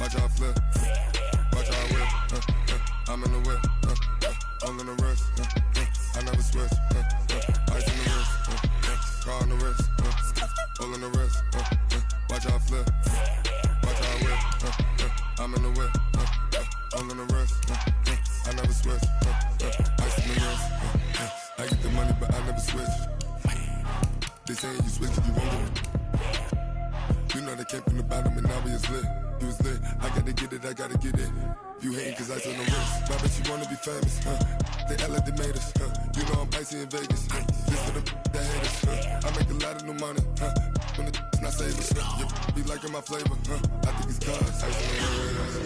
Watch how I flip. Watch how I whip. I'm in the whip. All in the wrist. I never switch. Ice in the wrist. Car on the wrist. All in the wrist. Watch how I flip. Watch how I whip. I'm in the whip. All in the wrist. I never switch. Ice in the wrist. I get the money, but I never switch. They saying you switch if you won't get it. You know they came from the bottom and now we is lit. You was lit, I gotta get it, I gotta get it. You hating cause ice on the wrist. My bitch, you wanna be famous, They act like they made us, You know I'm icy in Vegas, This for the that hate us, I make a lot of new money, When the not savers, Be liking my flavor, I think it's cause ice on the wrist,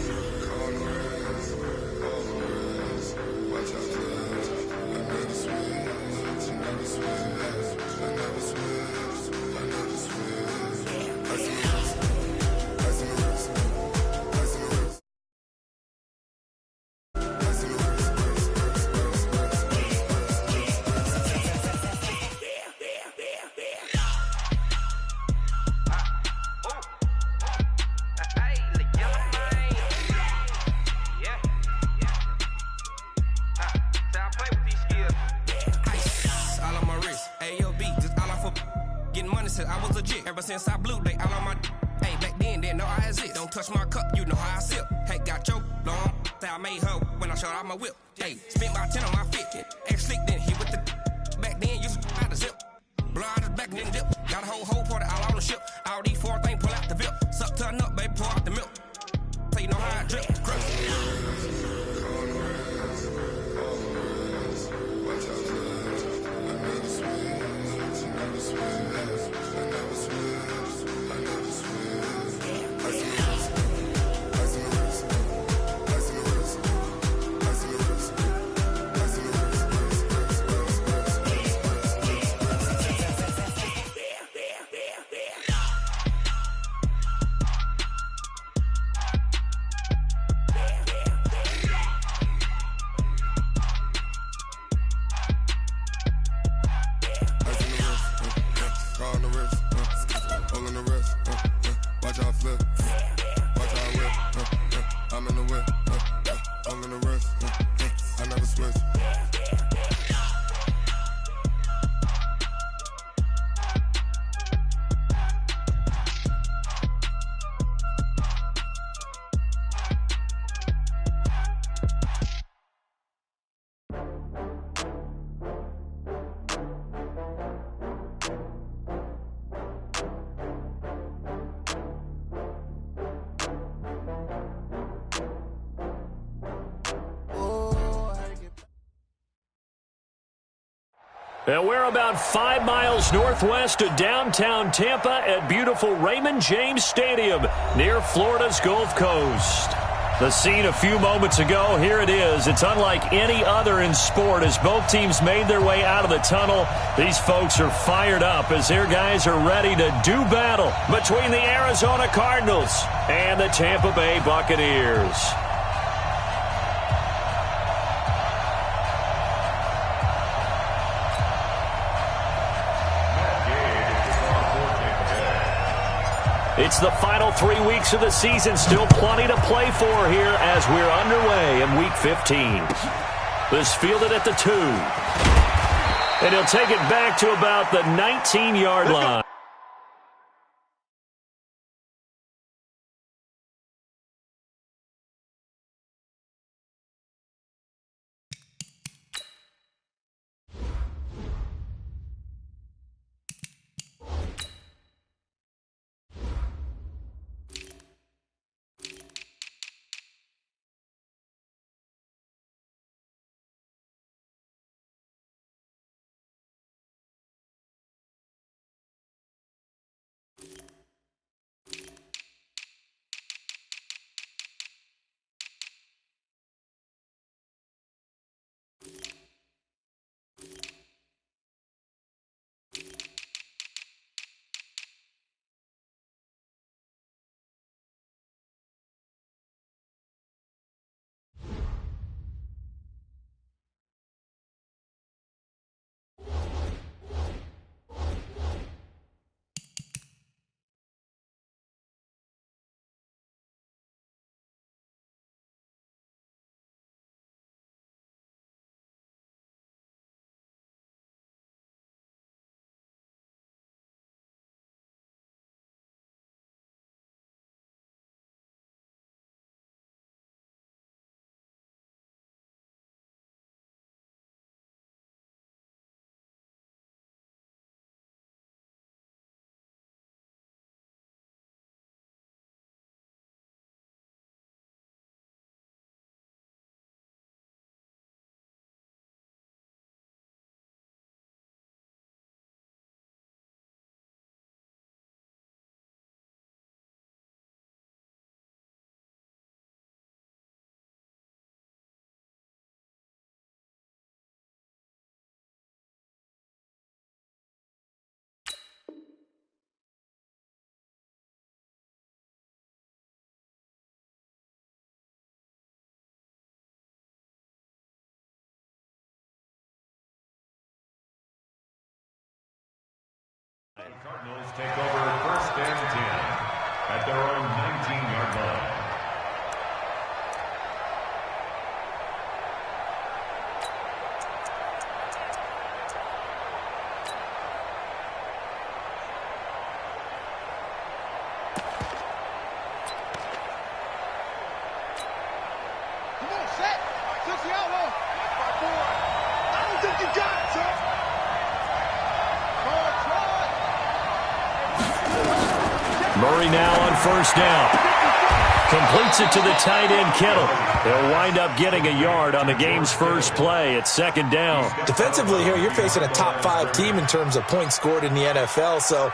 on the wrist, on the wrist. Watch out, flash. I never switch, I never switch, I never switch, I never switch. Ice on the wrist, ice on the wrist, ice on the wrist. I was legit ever since I blew they all on my hey back then didn't know I exist. Don't touch my cup, you know how I sip. Hey, got your long say I made her when I showed out my whip. Hey, spent about 10 on my fit. Ex slick then he with the back then used to out the zip. Blow out his back and then dip. Got a whole party all on the ship. All these four things pull out the vip. Suck turn up, baby, pour out the milk. So you know how I drip. Crush. And we're about 5 miles northwest of downtown Tampa at beautiful Raymond James Stadium near Florida's Gulf Coast. The scene a few moments ago, here it is. It's unlike any other in sport as both teams made their way out of the tunnel. These folks are fired up as their guys are ready to do battle between the Arizona Cardinals and the Tampa Bay Buccaneers. It's the final 3 weeks of the season. Still plenty to play for here as we're underway in Week 15. This fielded at the 2. And he'll take it back to about the 19-yard line. Cardinals take over 1st and 10 at their own 19-yard line. Murray now on 1st down. Completes it to the tight end, Kittle. They'll wind up getting a yard on the game's first play at 2nd down. Defensively here, you're facing a top 5 team in terms of points scored in the NFL. So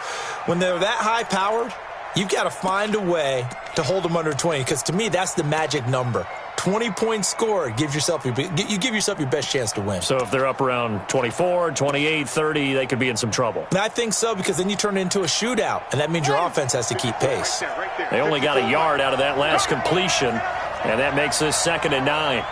when they're that high-powered, you've got to find a way to hold them under 20, because to me, that's the magic number. 20 points scored, you give yourself your best chance to win. So if they're up around 24, 28, 30, they could be in some trouble. And I think so, because then you turn it into a shootout, and that means your offense has to keep pace. They only got a yard out of that last completion, and that makes this 2nd and 9.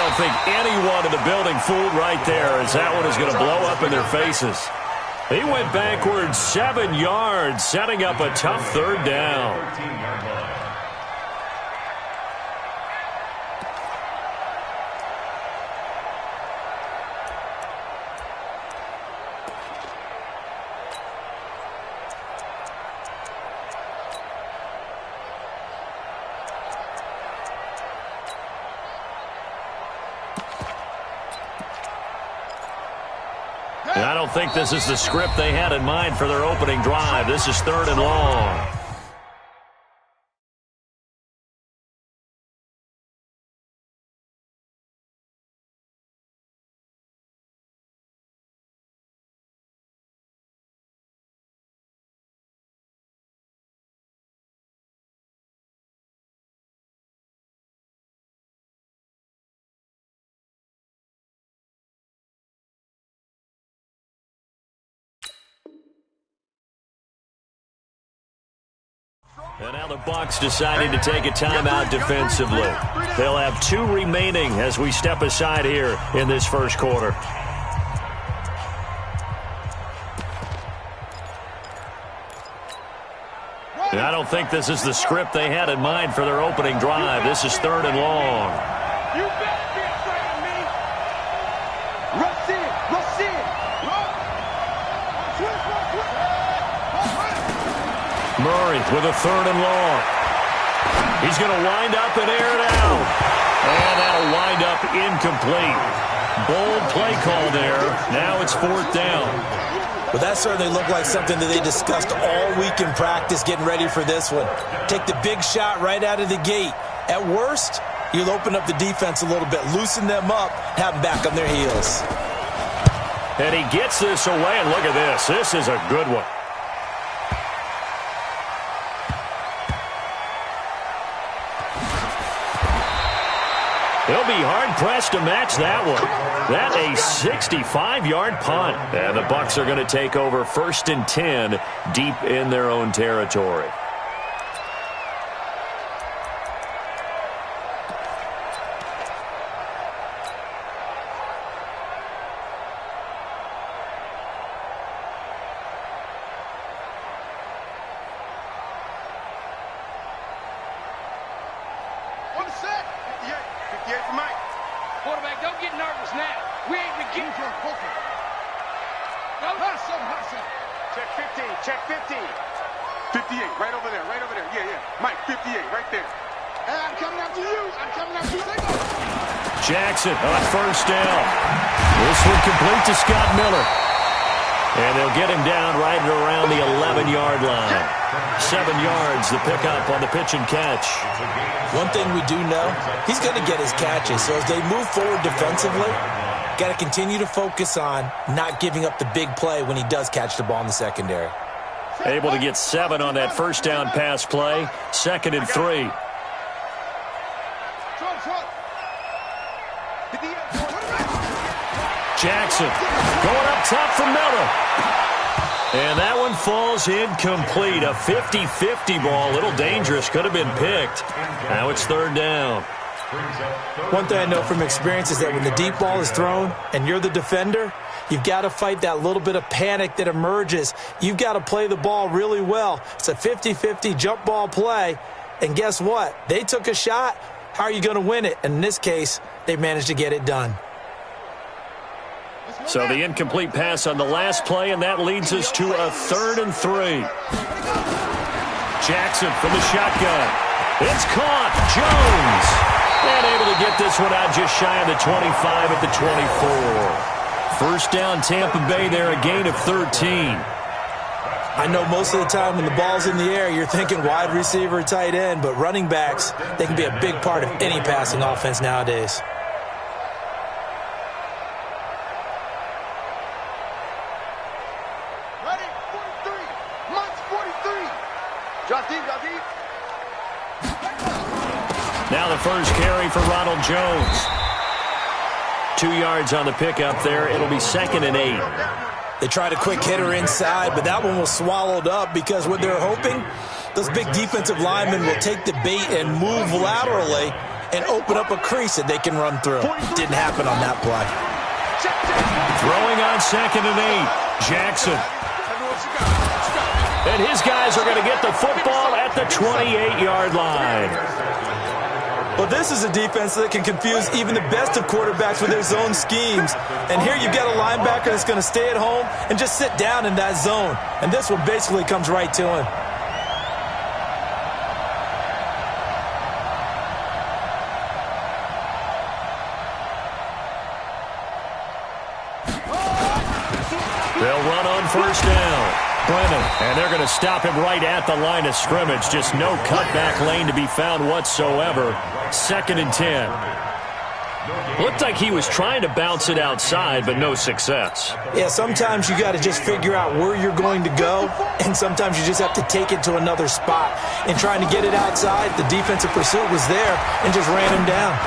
I think anyone in the building fooled right there, as that one is going to blow up in their faces. He went backwards 7 yards, setting up a tough 3rd down. And I don't think this is the script they had in mind for their opening drive. This is 3rd and long. And now the Bucs deciding to take a timeout defensively. They'll have 2 remaining as we step aside here in this first quarter. And I don't think this is the script they had in mind for their opening drive. This is 3rd and long. You better be afraid of me. Rush in, rush in. Murray with a 3rd and long. He's going to wind up and air it out. And that'll wind up incomplete. Bold play call there. Now it's 4th down. Well, that certainly looked like something that they discussed all week in practice getting ready for this one. Take the big shot right out of the gate. At worst, you'll open up the defense a little bit, loosen them up, have them back on their heels. And he gets this away, and look at this. This is a good one. He'll be hard-pressed to match that one. That a 65-yard punt. And the Bucs are going to take over 1st and 10 deep in their own territory. Jackson on 1st down. This one complete to Scott Miller. And they'll get him down right around the 11-yard line. 7 yards the pickup on the pitch and catch. One thing we do know, he's going to get his catches. So as they move forward defensively, got to continue to focus on not giving up the big play when he does catch the ball in the secondary. Able to get 7 on that 1st down pass play. 2nd and 3. Jackson going up top for Miller. And that one falls incomplete. A 50-50 ball. A little dangerous. Could have been picked. Now it's third down. One thing I know from experience is that when the deep ball is thrown and you're the defender, you've got to fight that little bit of panic that emerges. You've got to play the ball really well. It's a 50-50 jump ball play. And guess what? They took a shot. How are you going to win it? And in this case, they managed to get it done. So the incomplete pass on the last play, and that leads us to a 3rd and 3. Jackson from the shotgun. It's caught. Jones. And able to get this one out just shy of the 25 at the 24. First down, Tampa Bay there, a gain of 13. I know most of the time when the ball's in the air, you're thinking wide receiver, tight end, but running backs, they can be a big part of any passing offense nowadays. Now the first carry for Ronald Jones. 2 yards on the pickup there. It'll be 2nd and 8. They tried a quick hitter inside, but that one was swallowed up because what they're hoping, those big defensive linemen will take the bait and move laterally and open up a crease that they can run through. Didn't happen on that play. Throwing on 2nd and 8. Jackson. And his guys are going to get the football at the 28-yard line. Well, this is a defense that can confuse even the best of quarterbacks with their zone schemes. And here you've got a linebacker that's going to stay at home and just sit down in that zone. And this one basically comes right to him. They'll run on first down. Brennan, and they're going to stop him right at the line of scrimmage. Just no cutback lane to be found whatsoever. 2nd and 10. Looked like he was trying to bounce it outside, but no success. Yeah, sometimes you got to just figure out where you're going to go, and sometimes you just have to take it to another spot. In trying to get it outside, the defensive pursuit was there and just ran him down.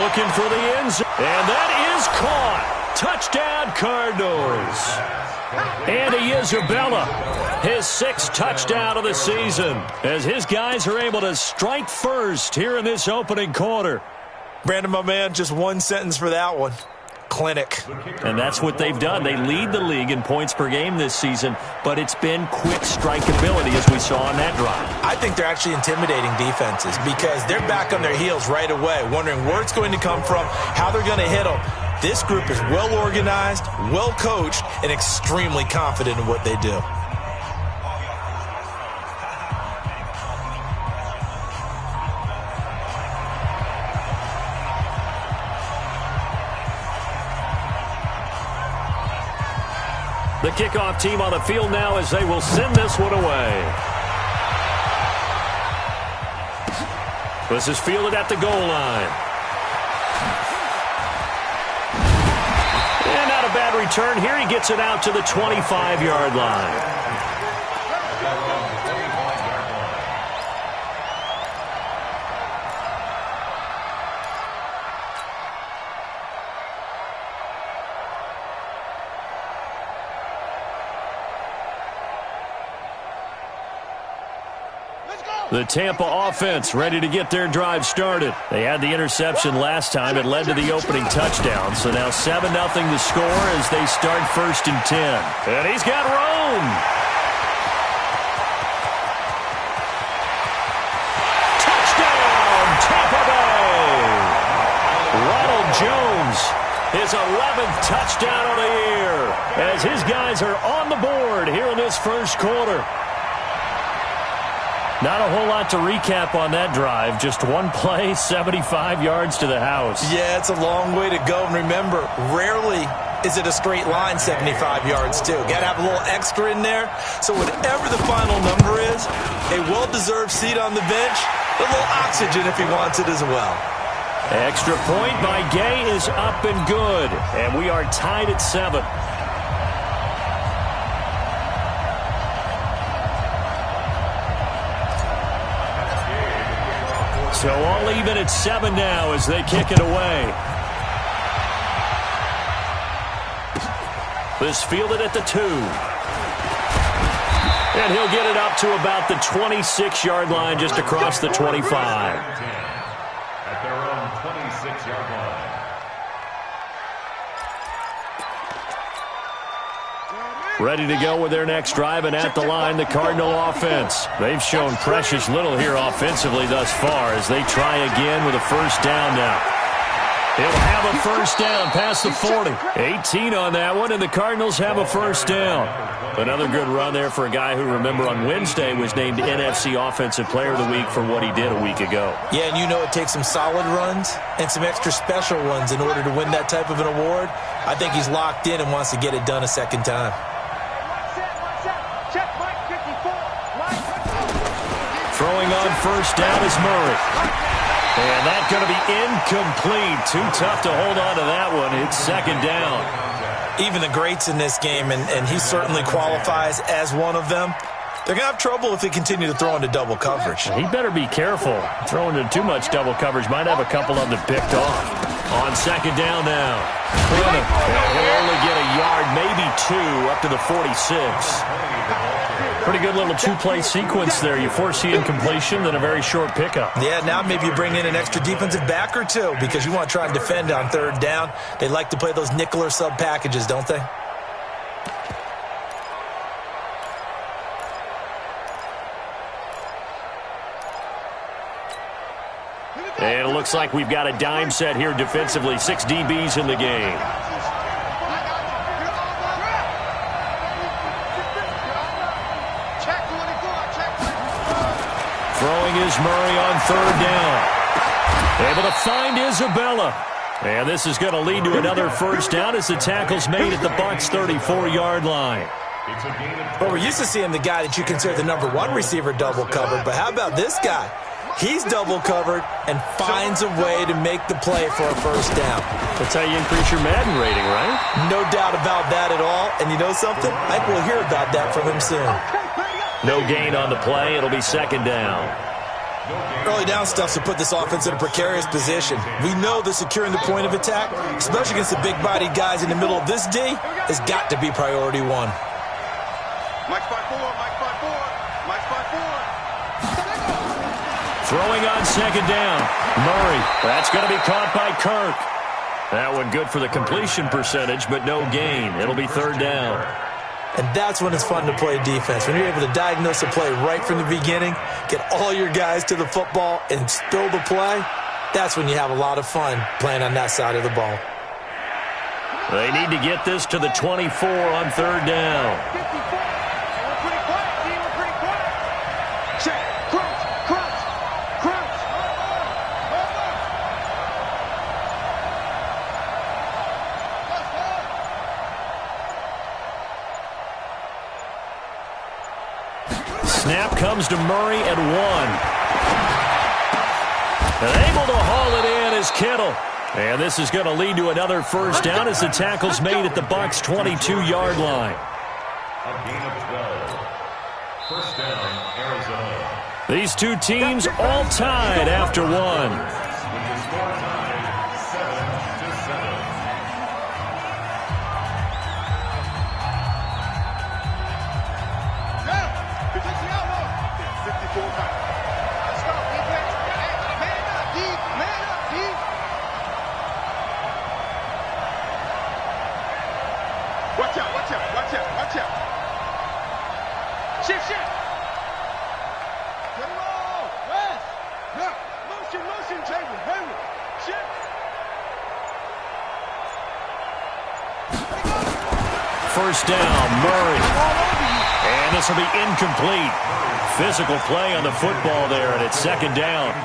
Looking for the end zone, and that is caught. Touchdown, Cardinals. Andy Isabella, his 6th touchdown of the season, as his guys are able to strike first here in this opening quarter. Brandon, my man, just one sentence for that one. Clinic. And that's what they've done. They lead the league in points per game this season, but it's been quick strikeability as we saw on that drive. I think they're actually intimidating defenses because they're back on their heels right away, wondering where it's going to come from, how they're going to hit them. This group is well organized, well coached, and extremely confident in what they do. The kickoff team on the field now as they will send this one away. This is fielded at the goal line. And not a bad return here. He gets it out to the 25-yard line. The Tampa offense ready to get their drive started. They had the interception last time. It led to the opening touchdown. So now 7-0 to score as they start 1st and 10. And he's got room. Touchdown, Tampa Bay. Ronald Jones, his 11th touchdown of the year, as his guys are on the board here in this first quarter. Not a whole lot to recap on that drive. Just one play, 75 yards to the house. Yeah, it's a long way to go. And remember, rarely is it a straight line 75 yards, too. Got to have a little extra in there. So whatever the final number is, a well-deserved seat on the bench, a little oxygen if he wants it as well. Extra point by Gay is up and good. And we are tied at 7. So all even at 7 now as they kick it away. This fielded at the 2. And he'll get it up to about the 26-yard line, just across the 25. At their own 26-yard line. Ready to go with their next drive, and at the line, the Cardinal offense. They've shown precious little here offensively thus far as they try again with a first down now. He'll have a first down past the 40. 18 on that one, and the Cardinals have a first down. Another good run there for a guy who, remember, on Wednesday was named NFC Offensive Player of the Week for what he did a week ago. Yeah, and you know it takes some solid runs and some extra special ones in order to win that type of an award. I think he's locked in and wants to get it done a second time. Throwing on first down is Murray. And that's going to be incomplete. Too tough to hold on to that one. It's second down. Even the greats in this game, and he certainly qualifies as one of them, they're going to have trouble if they continue to throw into double coverage. He better be careful. Throwing into too much double coverage might have a couple of them picked off. On second down now. He'll only get a yard, maybe 2, up to the 46. Pretty good little two-play sequence there. You force the incompletion, then a very short pickup. Yeah, now maybe you bring in an extra defensive back or two because you want to try and defend on third down. They like to play those nickel or sub packages, don't they? And it looks like we've got a dime set here defensively. 6 DBs in the game. Throwing is Murray on third down. Able to find Isabella. And this is going to lead to another first down as the tackle's made at the Bucs' 34-yard line. Well, we're used to seeing the guy that you consider the number 1 receiver double covered, but how about this guy? He's double covered and finds a way to make the play for a first down. That's how you increase your Madden rating, right? No doubt about that at all. And you know something? I think we'll hear about that from him soon. No gain on the play. It'll be second down. Early down stuff to put this offense in a precarious position. We know that securing the point of attack, especially against the big-bodied guys in the middle of this D, has got to be priority 1. Mike's by 4, Mike's by 4, Mike's by 4. Throwing on second down. Murray. That's going to be caught by Kirk. That one good for the completion percentage, but no gain. It'll be third down. And that's when it's fun to play defense. When you're able to diagnose a play right from the beginning, get all your guys to the football, and spill the play, that's when you have a lot of fun playing on that side of the ball. They need to get this to the 24 on third down. Snap comes to Murray at 1. And able to haul it in is Kittle. And this is going to lead to another first down as the tackle's made at the Bucs' 22-yard line. A gain of 12. First down, Arizona. These two teams all tied after 1. With the score tied 7-7. Watch out, watch out, watch out, watch out. Shift, shift. Get it all. Rest. Look. Motion, motion, Taylor. Henry. Shift. First down, Murray. And this will be incomplete. Physical play on the football there, and it's second down.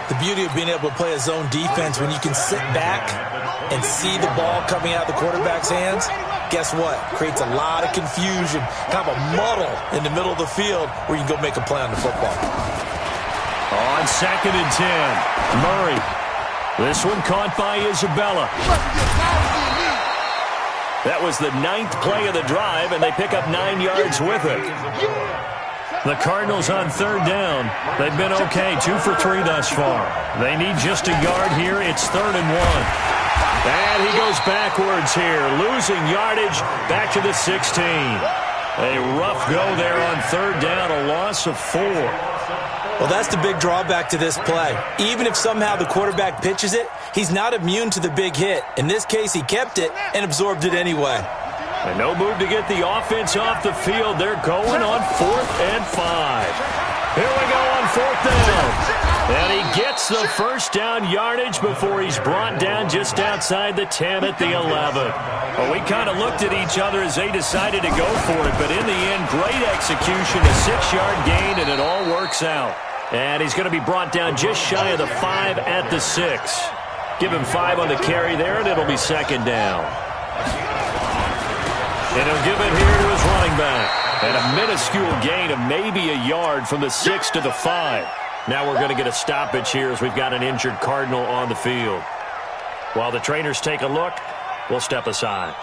The beauty of being able to play a zone defense when you can sit back and see the ball coming out of the quarterback's hands, guess what? Creates a lot of confusion, kind of a muddle in the middle of the field where you can go make a play on the football. On second and 10, Murray. This one caught by Isabella. That was the 9th play of the drive, and they pick up 9 yards with it. The Cardinals on third down. They've been okay, 2 for 3 thus far. They need just a yard here. It's 3rd and 1. And he goes backwards here, losing yardage back to the 16. A rough go there on third down, a loss of 4. Well, that's the big drawback to this play. Even if somehow the quarterback pitches it, he's not immune to the big hit. In this case, he kept it and absorbed it anyway. And no move to get the offense off the field. They're going on 4th and 5. Here we go on 4th down. And he gets the first down yardage before he's brought down just outside the 10 at the 11. Well, we kind of looked at each other as they decided to go for it, but in the end, great execution, a 6-yard gain, and it all works out. And he's going to be brought down just shy of the 5 at the 6. Give him 5 on the carry there, and it'll be 2nd down. And he'll give it here to his running back. And a minuscule gain of maybe a yard from the 6 to the 5. Now we're going to get a stoppage here as we've got an injured Cardinal on the field. While the trainers take a look, we'll step aside.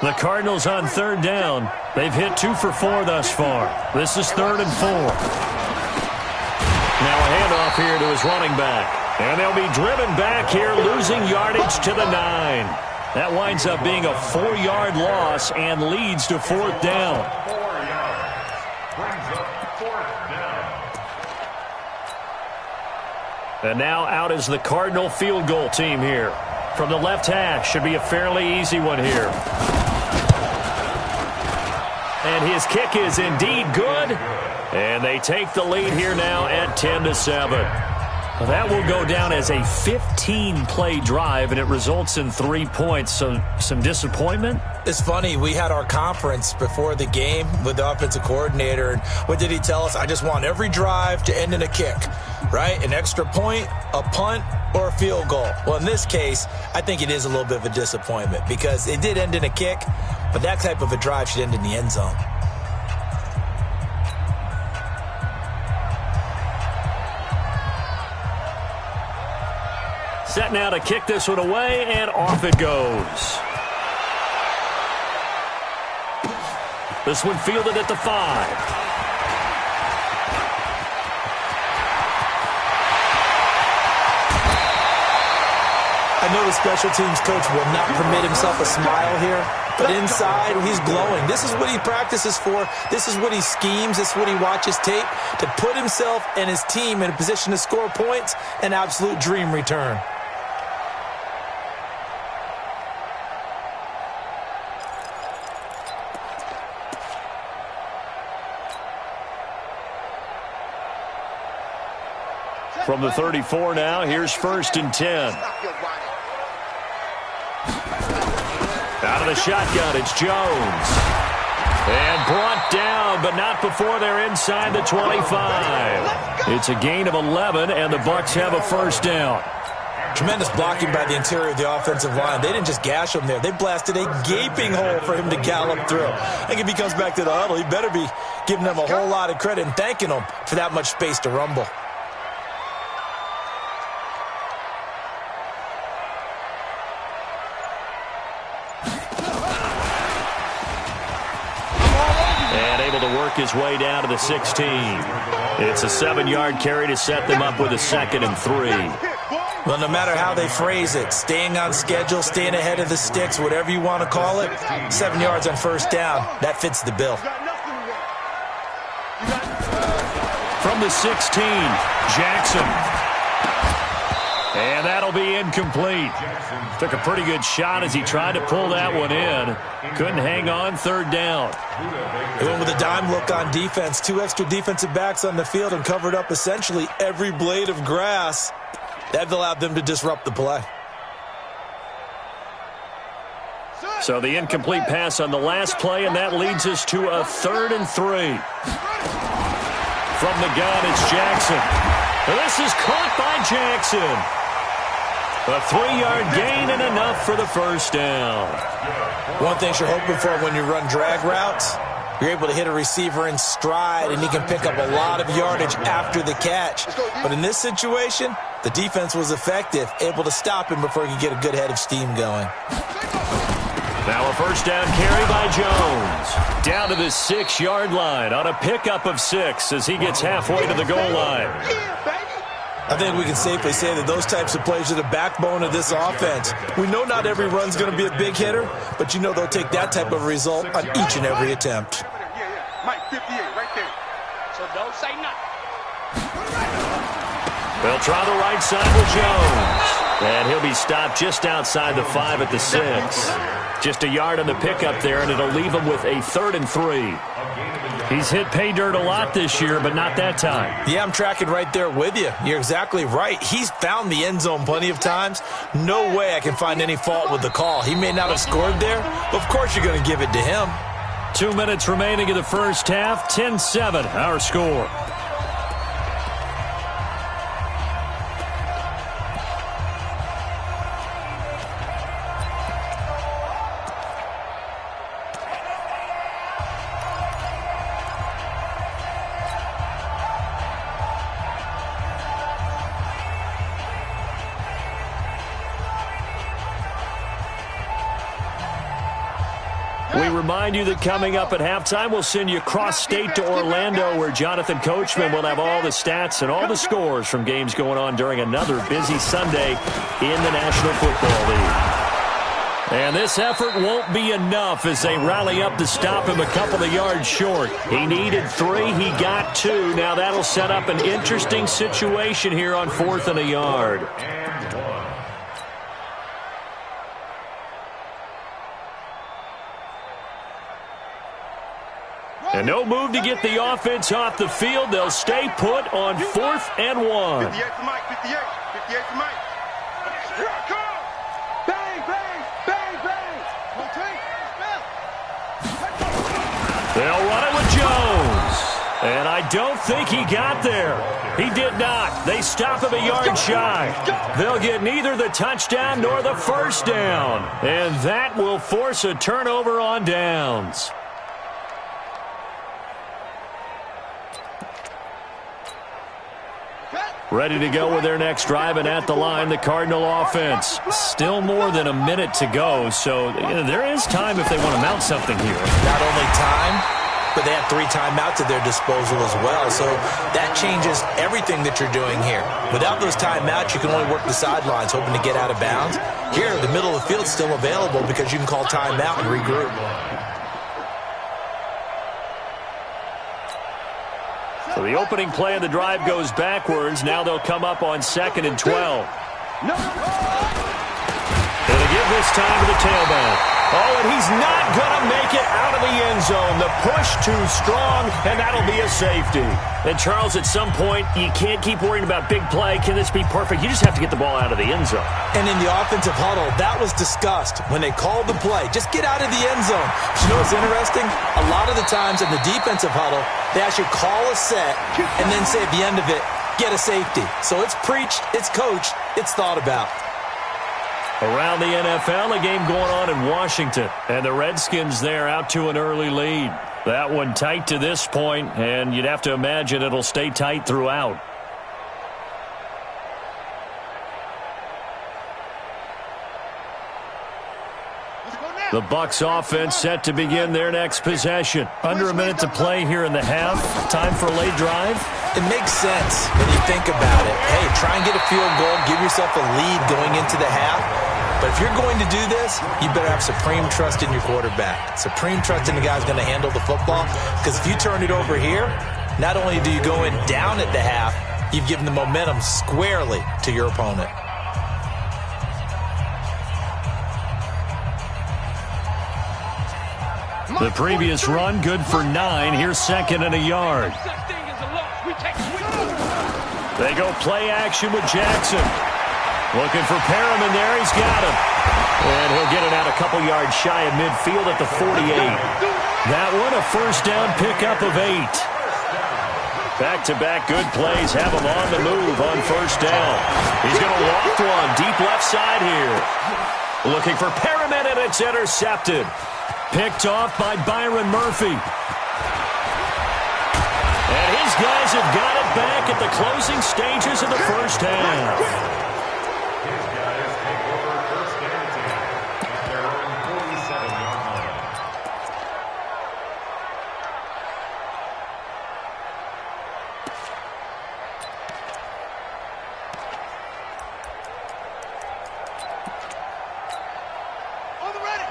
The Cardinals on third down. They've hit 2 for 4 thus far. This is 3rd and 4. Now a handoff here to his running back. And they'll be driven back here, losing yardage to the 9. That winds up being a 4-yard loss and leads to 4th down. 4 yards. Brings up 4th down. And now out is the Cardinal field goal team here. From the left hash, should be a fairly easy one here. And his kick is indeed good. And they take the lead here now at 10-7. Well, that will go down as a 15-play drive, and it results in 3 points. So some disappointment? It's funny. We had our conference before the game with the offensive coordinator, and what did he tell us? I just want every drive to end in a kick, right? An extra point, a punt, or a field goal. Well, in this case, I think it is a little bit of a disappointment because it did end in a kick, but that type of a drive should end in the end zone. Set now to kick this one away, and off it goes. This one fielded at the 5. I know the special teams coach will not permit himself a smile here, but inside, he's glowing. This is what he practices for. This is what he schemes. This is what he watches tape to put himself and his team in a position to score points. An absolute dream return. From the 34 now, here's 1st and 10. Out of the shotgun, it's Jones. And brought down, but not before they're inside the 25. It's a gain of 11, and the Bucs have a 1st down. Tremendous blocking by the interior of the offensive line. They didn't just gash him there. They blasted a gaping hole for him to gallop through. I think if he comes back to the huddle, he better be giving them a whole lot of credit and thanking them for that much space to rumble. His way down to the 16. It's a 7-yard carry to set them up with a 2nd and 3. Well, no matter how they phrase it, staying on schedule, staying ahead of the sticks, whatever you want to call it, 7 yards on 1st down, that fits the bill. From the 16, Jackson. And that'll be incomplete. Took a pretty good shot as he tried to pull that one in. Couldn't hang on, 3rd down. They went with a dime look on defense. 2 extra defensive backs on the field and covered up essentially every blade of grass. That allowed them to disrupt the play. So the incomplete pass on the last play, and that leads us to a 3rd and 3. From the gun, it's Jackson. This is caught by Jackson. A 3-yard gain and enough for the 1st down. One thing you're hoping for when you run drag routes, you're able to hit a receiver in stride, and he can pick up a lot of yardage after the catch. But in this situation, the defense was effective, able to stop him before he could get a good head of steam going. Now a 1st down carry by Jones. Down to the 6-yard line on a pickup of 6 as he gets halfway to the goal line. I think we can safely say that those types of plays are the backbone of this offense. We know not every run's going to be a big hitter, but you know they'll take that type of result on each and every attempt. Mike 58 right there. So don't say nothing. They'll try the right side with Jones. And he'll be stopped just outside the 5 at the 6. Just a yard on the pickup there, and it'll leave him with a 3rd and 3. He's hit pay dirt a lot this year, but not that time. Yeah, I'm tracking right there with you. You're exactly right. He's found the end zone plenty of times. No way I can find any fault with the call. He may not have scored there, but of course you're going to give it to him. 2 minutes remaining in the 1st half. 10-7, our score. We remind you that coming up at halftime, we'll send you cross-state to Orlando, where Jonathan Coachman will have all the stats and all the scores from games going on during another busy Sunday in the National Football League. And this effort won't be enough as they rally up to stop him a couple of yards short. He needed 3. He got 2. Now that'll set up an interesting situation here on 4th and a yard. And no move to get the offense off the field. They'll stay put on 4th and 1. 58 for Mike, 58. 58 for Mike. Here I come. Bang, bang, bang, bang. They'll run it with Jones. And I don't think he got there. He did not. They stop him a yard shy. They'll get neither the touchdown nor the first down. And that will force a turnover on downs. Ready to go with their next drive, and at the line, the Cardinal offense. Still more than a minute to go, so there is time if they want to mount something here. Not only time, but they have 3 timeouts at their disposal as well, so that changes everything that you're doing here. Without those timeouts, you can only work the sidelines, hoping to get out of bounds. Here, the middle of the field is still available because you can call timeout and regroup. So the opening play of the drive goes backwards. Now they'll come up on 2nd and 12. And they give this time to the tailback. Oh, and he's not going to make it out of the end zone. The push too strong, and that'll be a safety. And, Charles, at some point, you can't keep worrying about big play. Can this be perfect? You just have to get the ball out of the end zone. And in the offensive huddle, that was discussed when they called the play. Just get out of the end zone. But you know what's interesting? A lot of the times in the defensive huddle, they actually call a set and then say at the end of it, get a safety. So it's preached, it's coached, it's thought about. Around the NFL, a game going on in Washington. And the Redskins there out to an early lead. That one tight to this point, and you'd have to imagine it'll stay tight throughout. The Bucs offense set to begin their next possession. Under a minute to play here in the half. Time for a late drive. It makes sense when you think about it. Hey, try and get a field goal. Give yourself a lead going into the half. But if you're going to do this, you better have supreme trust in your quarterback. Supreme trust in the guy who's going to handle the football. Because if you turn it over here, not only do you go in down at the half, you've given the momentum squarely to your opponent. The previous run, good for 9. Here's 2nd and a yard. They go play action with Jackson. Looking for Perriman there. He's got him. And he'll get it out a couple yards shy of midfield at the 48. That one, a first down pickup of 8. Back-to-back good plays have him on the move on first down. He's going to loft one deep left side here. Looking for Perriman, and it's intercepted. Picked off by Byron Murphy. And his guys have got it back at the closing stages of the first half. His guys take over first and 10 at their own 47-yard line.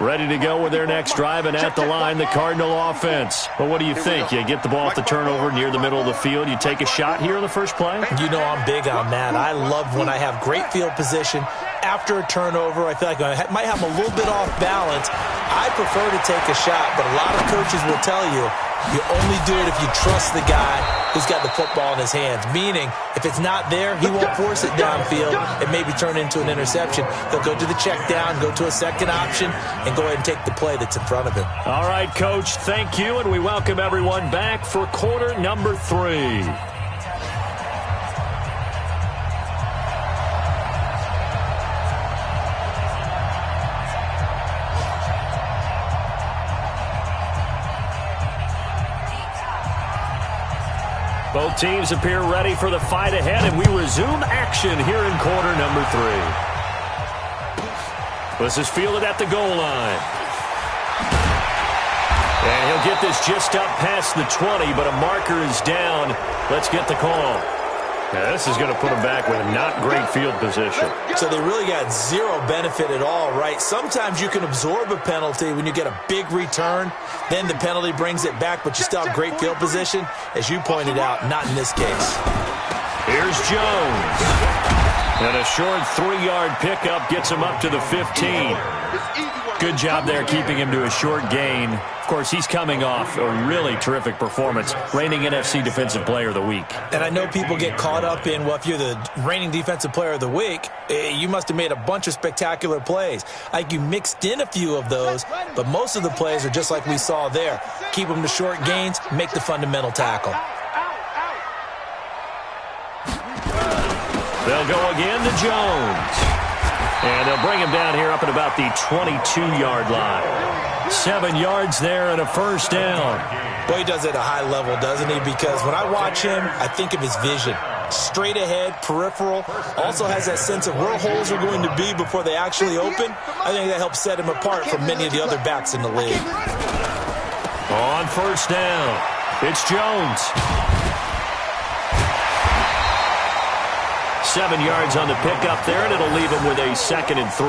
Ready to go with their next drive, and at the line, the Cardinal offense. But what do you think? You get the ball at the turnover near the middle of the field. You take a shot here on the first play? You know I'm big on that. I love when I have great field position. After a turnover, I feel like I might have a little bit off balance. I prefer to take a shot, but a lot of coaches will tell you only do it if you trust the guy who's got the football in his hands. Meaning, if it's not there, he won't force it downfield and maybe turn into an interception. He'll go to the check down, go to a second option, and go ahead and take the play that's in front of him. All right, Coach, thank you, and we welcome everyone back for quarter number 3. Both teams appear ready for the fight ahead, and we resume action here in quarter number 3. This is fielded at the goal line. And he'll get this just up past the 20, but a marker is down. Let's get the call. Now, this is going to put them back with not great field position. So they really got zero benefit at all, right? Sometimes you can absorb a penalty when you get a big return. Then the penalty brings it back, but you still have great field position. As you pointed out, not in this case. Here's Jones. And a short 3-yard pickup gets him up to the 15. Good job there keeping him to a short gain. Of course, he's coming off a really terrific performance, reigning NFC Defensive Player of the Week. And I know people get caught up in, well, if you're the reigning Defensive Player of the Week, you must have made a bunch of spectacular plays. Like you mixed in a few of those, but most of the plays are just like we saw there. Keep them to short gains, make the fundamental tackle. They'll go again to Jones. And they'll bring him down here up at about the 22-yard line. 7 yards there and a first down. Boy, he does it at a high level, doesn't he? Because when I watch him, I think of his vision. Straight ahead, peripheral. Also has that sense of where holes are going to be before they actually open. I think that helps set him apart from many of the other backs in the league. On first down, it's Jones. 7 yards on the pickup there, and it'll leave him with a 2nd and 3.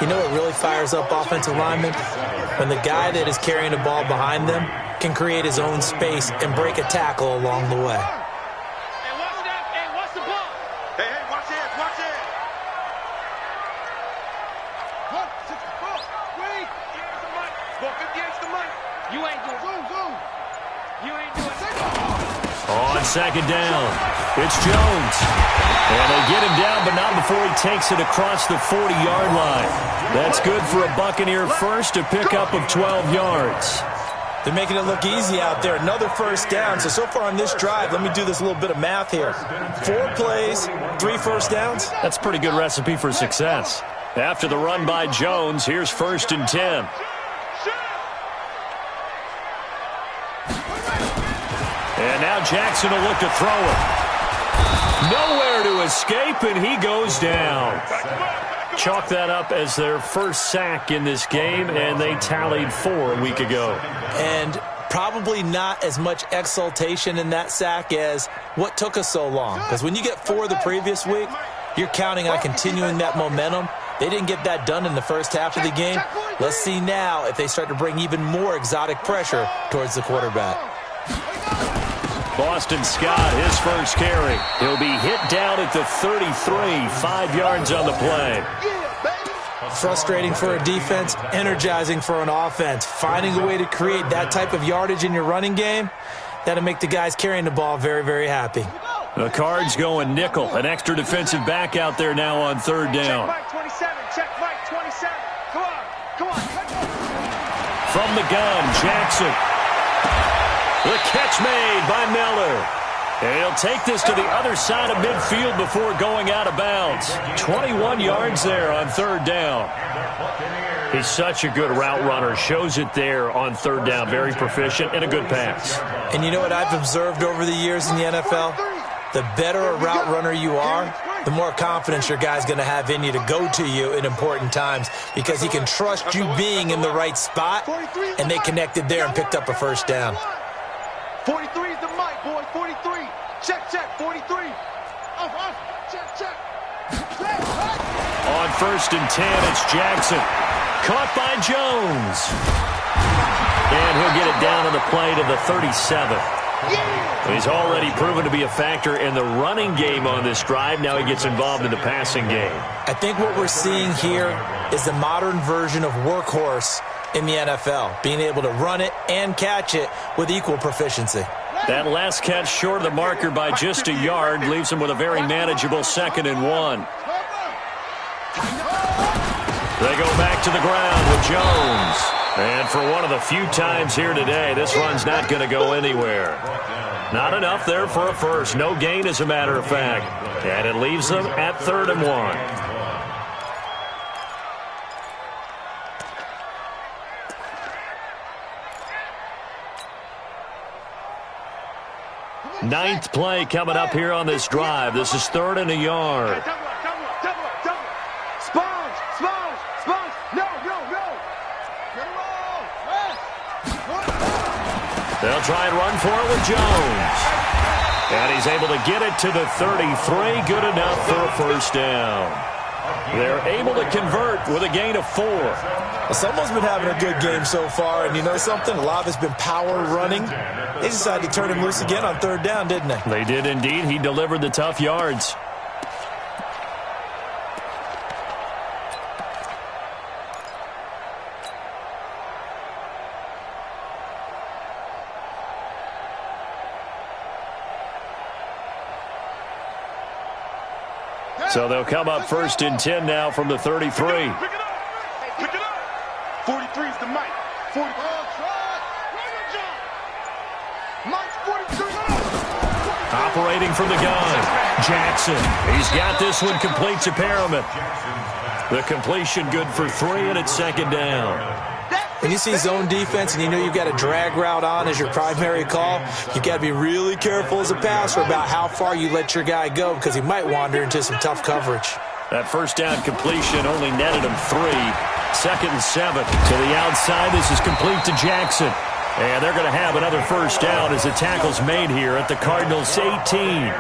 You know what really fires up offensive linemen? When the guy that is carrying the ball behind them can create his own space and break a tackle along the way. Hey, watch that. Hey, watch the ball. Hey, watch it. Watch it. What? Wait. Here's the mic. Walk against the mic. You ain't doing it. Zoom. You ain't doing it. On second down, it's Jones. And they get him down, but not before he takes it across the 40-yard line. That's good for a Buccaneer first, a pickup of 12 yards. They're making it look easy out there. Another first down. So far on this drive, let me do this little bit of math here. 4 plays, 3 first downs. That's a pretty good recipe for success. After the run by Jones, here's 1st and 10. And now Jackson will look to throw it. Nowhere to escape, and he goes down. Chalk that up as their first sack in this game, and they tallied 4 a week ago. And probably not as much exultation in that sack as what took us so long. Because when you get 4 the previous week, you're counting on continuing that momentum. They didn't get that done in the first half of the game. Let's see now if they start to bring even more exotic pressure towards the quarterback. Boston Scott, his first carry. He'll be hit down at the 33, 5 yards on the play. Frustrating for a defense, energizing for an offense. Finding a way to create that type of yardage in your running game, that'll make the guys carrying the ball very, very happy. The Cards going nickel. An extra defensive back out there now on 3rd down. Check Mike 27. Check Mike 27. Come on. From the gun, Jackson. The catch made by Miller. And he'll take this to the other side of midfield before going out of bounds. 21 yards there on 3rd down. He's such a good route runner. Shows it there on 3rd down. Very proficient and a good pass. And you know what I've observed over the years in the NFL? The better a route runner you are, the more confidence your guy's going to have in you to go to you in important times because he can trust you being in the right spot, and they connected there and picked up a first down. 43 is the mic, boy. 43. Check. 43. Check. On 1st and 10, it's Jackson. Caught by Jones. And he'll get it down on the play to the 37. He's already proven to be a factor in the running game on this drive. Now he gets involved in the passing game. I think what we're seeing here is the modern version of workhorse in the NFL, being able to run it and catch it with equal proficiency. That last catch short of the marker by just a yard leaves him with a very manageable 2nd and 1. They go back to the ground with Jones. And for one of the few times here today, this run's not going to go anywhere. Not enough there for a first. No gain, as a matter of fact. And it leaves them at 3rd and 1. Ninth play coming up here on this drive. This is 3rd and a yard. Sponge. No. Get him all. Rest. They'll try and run for it with Jones. And he's able to get it to the 33. Good enough for a first down. They're able to convert with a gain of 4. Well, someone's been having a good game so far, and you know something? A lot of it's been power running. They decided to turn him loose again on third down, didn't they? They did indeed. He delivered the tough yards. So they'll come up first and 10 now from the 33. Pick it up. Pick it up. 43 is the mic. 40. Mike's 43. Operating from the gun. Jackson. He's got this one complete to Perriman. The completion good for 3, and it's second down. When you see zone defense and you know you've got a drag route on as your primary call, you've got to be really careful as a passer about how far you let your guy go because he might wander into some tough coverage. That first down completion only netted him 3. Second and 7 to the outside. This is complete to Jackson. And they're going to have another first down as the tackle's made here at the Cardinals' 18.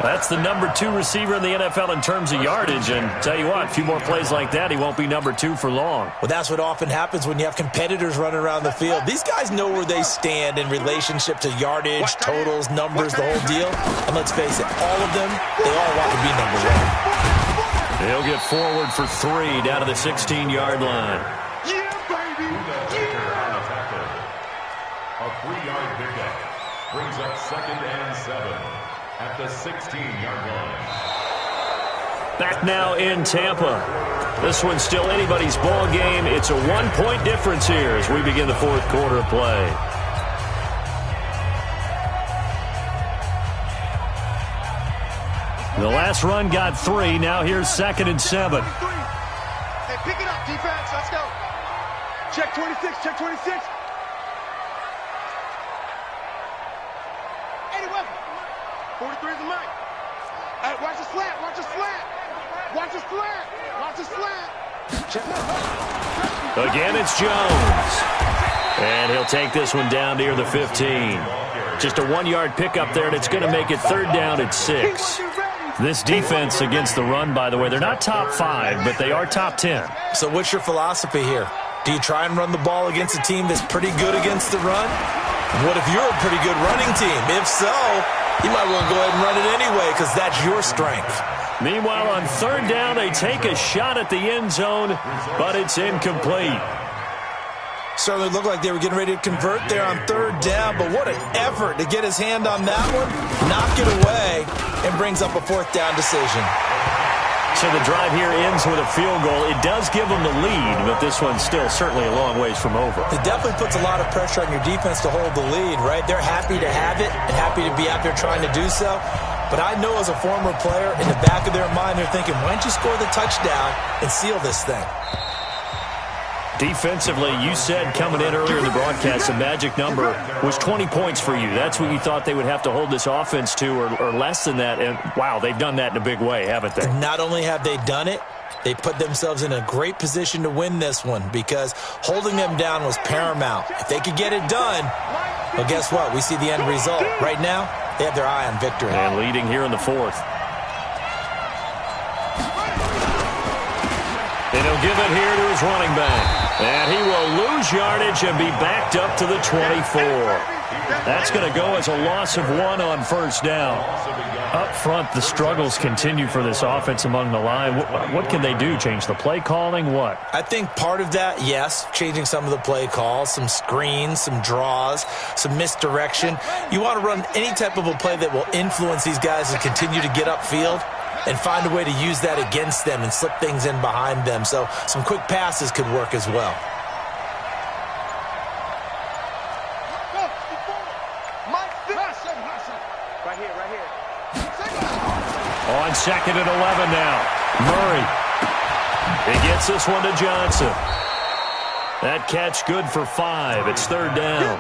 That's the number 2 receiver in the NFL in terms of yardage. And tell you what, a few more plays like that, he won't be number 2 for long. Well, that's what often happens when you have competitors running around the field. These guys know where they stand in relationship to yardage, totals, numbers, the whole deal. And let's face it, all of them, they all want to be number 1. He'll get forward for 3 down to the 16-yard line. Yeah, baby. A 3-yard pickup brings up second and 7 at the 16-yard line. Back now in Tampa. This one's still anybody's ball game. It's a 1-point difference here as we begin the fourth quarter of play. The last run got 3. Now here's second and 7. Hey, pick it up, defense. Let's go. Check 26. Check 26. Any weapon. 43 is the mic. Hey, watch the slant. Watch the slant. Watch the slant. Watch the slant. Check. Again, it's Jones. And he'll take this one down near the 15. Just a 1-yard pickup there, and it's going to make it third down at 6. This defense against the run, by the way, they're not top 5, but they are top 10. So what's your philosophy here? Do you try and run the ball against a team that's pretty good against the run? What if you're a pretty good running team? If so, you might well go ahead and run it anyway because that's your strength. Meanwhile, on third down, they take a shot at the end zone, but it's incomplete. Certainly looked like they were getting ready to convert there on third down, but what an effort to get his hand on that one, knock it away, and brings up a fourth down decision. So the drive here ends with a field goal. It does give them the lead, but this one's still certainly a long ways from over. It definitely puts a lot of pressure on your defense to hold the lead, right? They're happy to have it and happy to be out there trying to do so. But I know as a former player, in the back of their mind, they're thinking, why don't you score the touchdown and seal this thing? Defensively, you said coming in earlier in the broadcast, the magic number was 20 points for you. That's what you thought they would have to hold this offense to or less than that. And, wow, they've done that in a big way, haven't they? Not only have they done it, they put themselves in a great position to win this one because holding them down was paramount. If they could get it done, well, guess what? We see the end result. Right now, they have their eye on victory. And leading here in the fourth. And he'll give it here to his running back. And he will lose yardage and be backed up to the 24. That's going to go as a loss of 1 on first down. Up front, the struggles continue for this offense among the line. What can they do? Change the play calling? What? I think part of that, yes, changing some of the play calls, some screens, some draws, some misdirection. You want to run any type of a play that will influence these guys to continue to get upfield and find a way to use that against them and slip things in behind them. So some quick passes could work as well. On second and 11 now. Murray. He gets this one to Johnson. That catch good for 5. It's third down.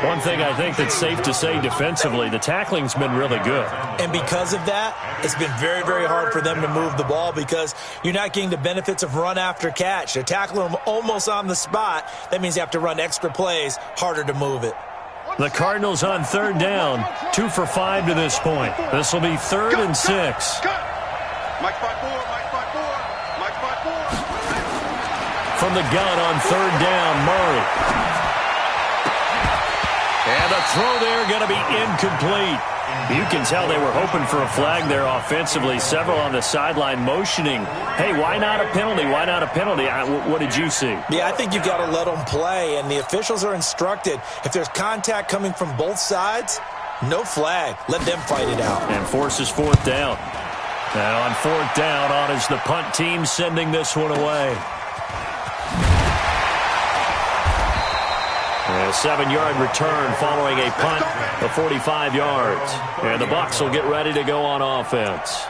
One thing I think that's safe to say defensively, the tackling's been really good. And because of that, it's been very, very hard for them to move the ball because you're not getting the benefits of run after catch. They're tackling them almost on the spot. That means you have to run extra plays, harder to move it. The Cardinals on third down, 2 for 5 to this point. This will be 3rd and 6. Mike spot 4, Mike spot 4, Mike spot 4. From the gun on third down, Murray. And the throw there going to be incomplete. You can tell they were hoping for a flag there offensively. Several on the sideline motioning, hey, why not a penalty? Why not a penalty? What did you see? Yeah, I think you've got to let them play, and the officials are instructed, if there's contact coming from both sides, no flag. Let them fight it out. And forces 4th down. And on 4th down, on is the punt team sending this one away. A 7-yard return following a punt of 45 yards. And the Bucs will get ready to go on offense.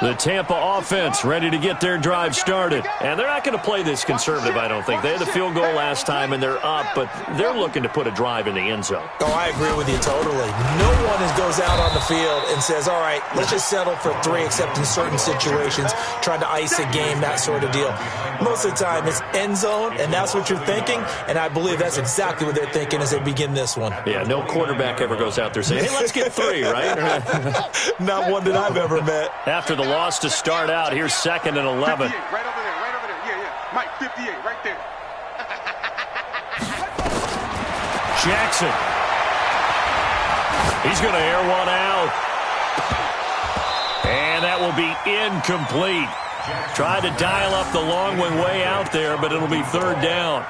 The Tampa offense ready to get their drive started. And they're not going to play this conservative, I don't think. They had the field goal last time, and they're up, but they're looking to put a drive in the end zone. Oh, I agree with you totally. No one goes out on the field and says, all right, let's just settle for 3, except in certain situations, trying to ice a game, that sort of deal. Most of the time, it's end zone, and that's what you're thinking, and I believe that's exactly what they're thinking as they begin this one. Yeah, no quarterback ever goes out there saying, hey, let's get 3, right? Not one that I've ever met. After the loss to start out, here's 2nd and 11. 58, right over there, right over there. Yeah, yeah. Mike, 58, right there. Jackson. He's going to air one out. And that will be incomplete. Tried to dial up the long one way out there, but it'll be 3rd down.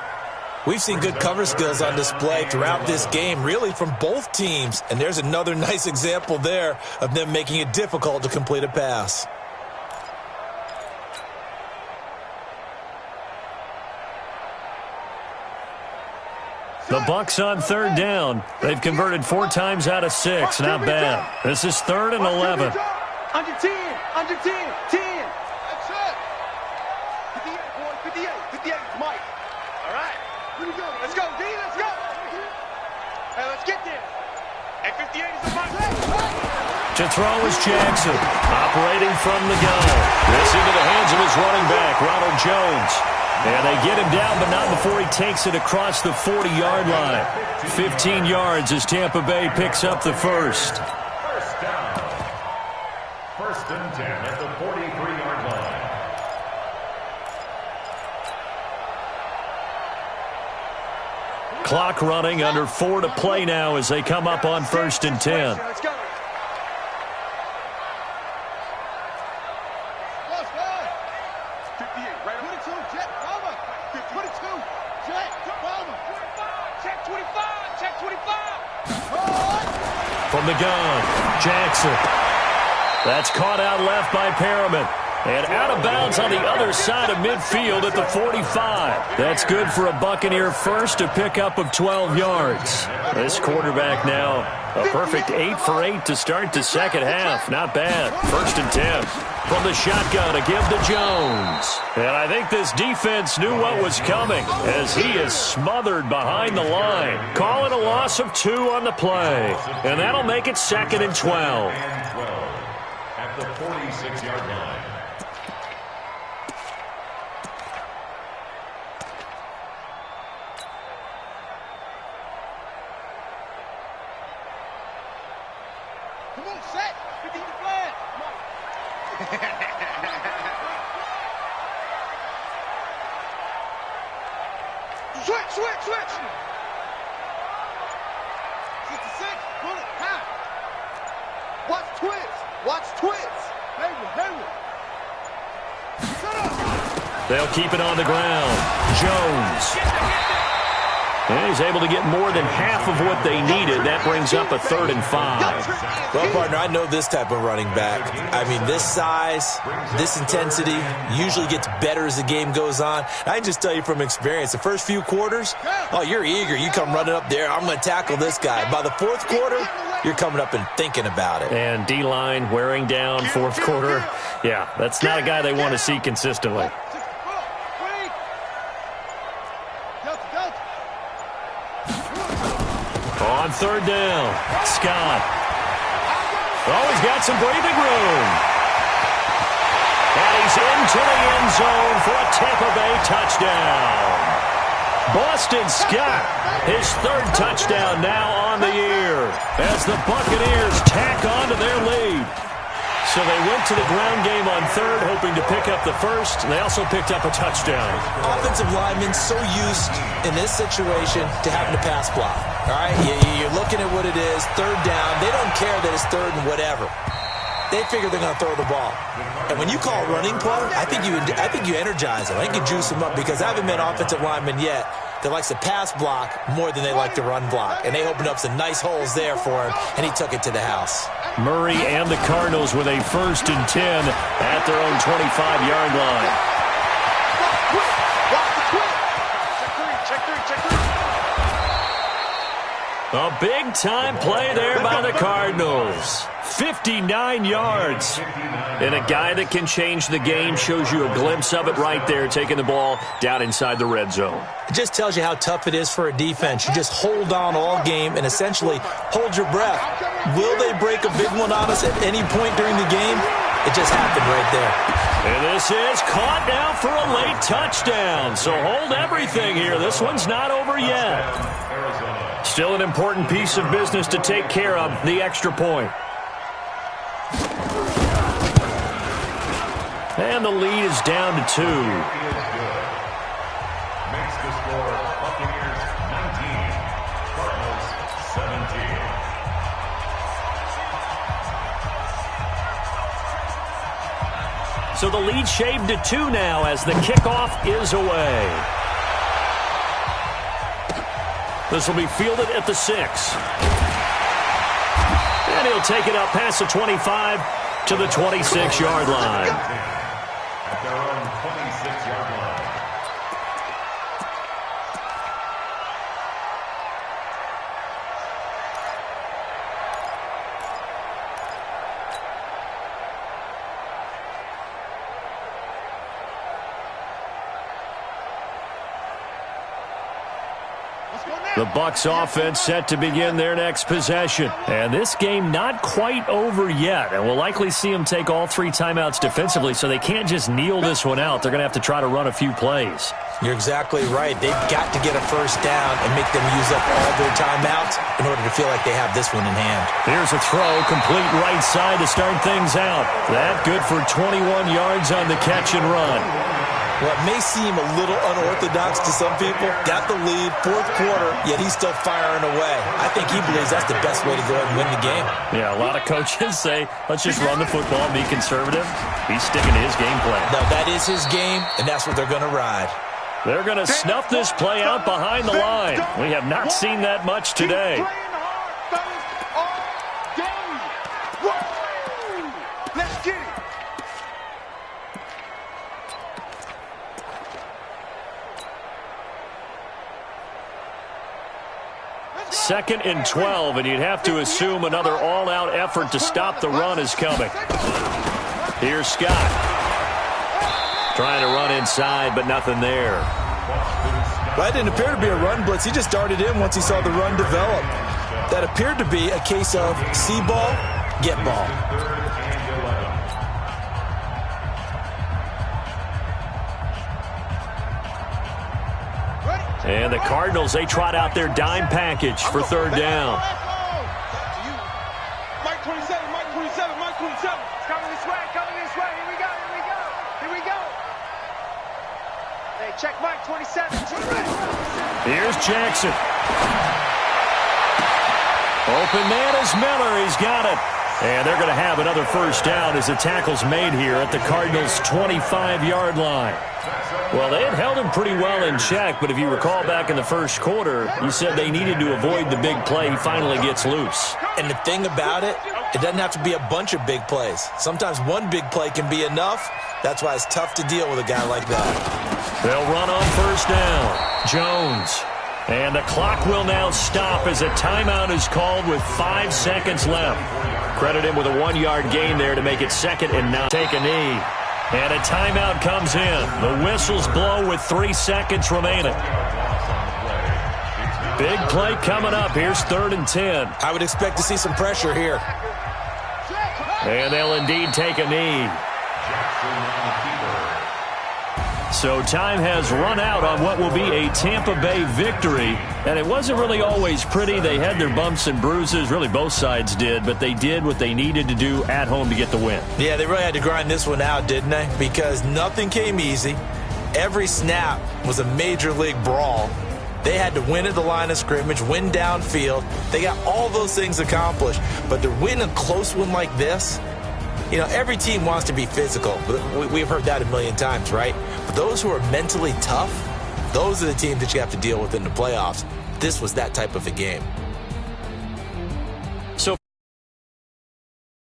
We've seen good cover skills on display throughout this game, really from both teams. And there's another nice example there of them making it difficult to complete a pass. The Bucs on 3rd down. They've converted 4 times out of 6. Not bad. This is 3rd and 11. Under 10, under 10, 10. That's it. 58, boy, 58, 58, Mike. All right. Here we go. Let's go, D, let's go. Hey, let's get there. At 58 is the Mike. To throw is Jackson, operating from the gun. This into the hands of his running back, Ronald Jones. And they get him down, but not before he takes it across the 40-yard line. 15 yards as Tampa Bay picks up the first. First down. 1st and 10 at the 43-yard line. Clock running, under 4 to play now as they come up on 1st and 10. Let's go. 58, right over 22, Jet, over. 22, Jet, over. Check 25, check 25. From the gun, Jackson. That's caught out left by Perriman. And out of bounds on the other side of midfield at the 45. That's good for a Buccaneer first, a pickup of 12 yards. This quarterback now, a perfect 8 for 8 to start the second half. Not bad. 1st and 10. From the shotgun to give to Jones. And I think this defense knew what was coming as he is smothered behind the line. Calling a loss of 2 on the play. And that'll make it 2nd and 12. And 12 at the 46-yard line. Come on, set. 50 to flag. Switch, switch, switch. 66, pull it, high. Watch twist, watch twist. Hayward. Shut up. They'll keep it on the ground. Jones. And he's able to get more than half of what they needed. That brings up a 3rd and 5. Well, partner, I know this type of running back. I mean, this size, this intensity usually gets better as the game goes on. I can just tell you from experience, the first few quarters, oh, you're eager. You come running up there, I'm going to tackle this guy. By the 4th quarter, you're coming up and thinking about it. And D-line wearing down 4th quarter. Yeah, that's not a guy they want to see consistently. On 3rd down, Scott. Oh, he's got some breathing room. And he's into the end zone for a Tampa Bay touchdown. Boston Scott, his third touchdown now on the year as the Buccaneers tack on to their lead. So they went to the ground game on third, hoping to pick up the first, and they also picked up a touchdown. Offensive linemen so used in this situation to having to pass block. All right, you're looking at what it is, third down. They don't care that it's third and whatever. They figure they're going to throw the ball. And when you call running play, I think you energize them. I think you juice them up because I haven't met an offensive lineman yet that likes to pass block more than they like to run block. And they opened up some nice holes there for him, and he took it to the house. Murray and the Cardinals with a 1st and 10 at their own 25-yard line. A big-time play there by the Cardinals. 59 yards. And a guy that can change the game shows you a glimpse of it right there, taking the ball down inside the red zone. It just tells you how tough it is for a defense. You just hold on all game and essentially hold your breath. Will they break a big one on us at any point during the game? It just happened right there. And this is caught now for a late touchdown. So hold everything here. This one's not over yet. Still an important piece of business to take care of, the extra point. And the lead is down to 2. Makes the score Buccaneers 19, Cardinals 17. So the lead shaved to 2 now as the kickoff is away. This will be fielded at the 6. And he'll take it up past the 25 to the 26-yard line. At their own 26-yard line. The Bucs offense set to begin their next possession. And this game not quite over yet. And we'll likely see them take all 3 timeouts defensively, so they can't just kneel this one out. They're going to have to try to run a few plays. You're exactly right. They've got to get a first down and make them use up all their timeouts in order to feel like they have this one in hand. Here's a throw, complete right side to start things out. That good for 21 yards on the catch and run. Well, it may seem a little unorthodox to some people. Got the lead, 4th quarter, yet he's still firing away. I think he believes that's the best way to go ahead and win the game. Yeah, a lot of coaches say, let's just run the football and be conservative. He's sticking to his game plan. No, that is his game, and that's what they're going to ride. They're going to snuff this play out behind the line. We have not seen that much today. Let's get it. 2nd and 12, and you'd have to assume another all-out effort to stop the run is coming. Here's Scott. Trying to run inside, but nothing there. Well, it didn't appear to be a run blitz. He just darted in once he saw the run develop. That appeared to be a case of see ball, get ball. And the Cardinals, they trot out their dime package for 3rd down. Mike 27, Mike 27, Mike 27. It's coming this way, Here we go, here we go, here we go. Hey, check Mike 27. Here's Jackson. Open man is Miller. He's got it. And they're going to have another first down as the tackle's made here at the Cardinals' 25-yard line. Well, they had held him pretty well in check, but if you recall back in the first quarter, you said they needed to avoid the big play. He finally gets loose. And the thing about it, it doesn't have to be a bunch of big plays. Sometimes one big play can be enough. That's why it's tough to deal with a guy like that. They'll run on first down. Jones. And the clock will now stop as a timeout is called with 5 seconds left. Credit him with a 1-yard gain there to make it 2nd and 9. Take a knee. And a timeout comes in. The whistles blow with 3 seconds remaining. Big play coming up. Here's 3rd and 10. I would expect to see some pressure here. And they'll indeed take a knee. So time has run out on what will be a Tampa Bay victory. And it wasn't really always pretty. They had their bumps and bruises. Really, both sides did. But they did what they needed to do at home to get the win. Yeah, they really had to grind this one out, didn't they? Because nothing came easy. Every snap was a major league brawl. They had to win at the line of scrimmage, win downfield. They got all those things accomplished. But to win a close one like this, you know, every team wants to be physical. We've heard that a million times, right? But those who are mentally tough, those are the teams that you have to deal with in the playoffs. This was that type of a game.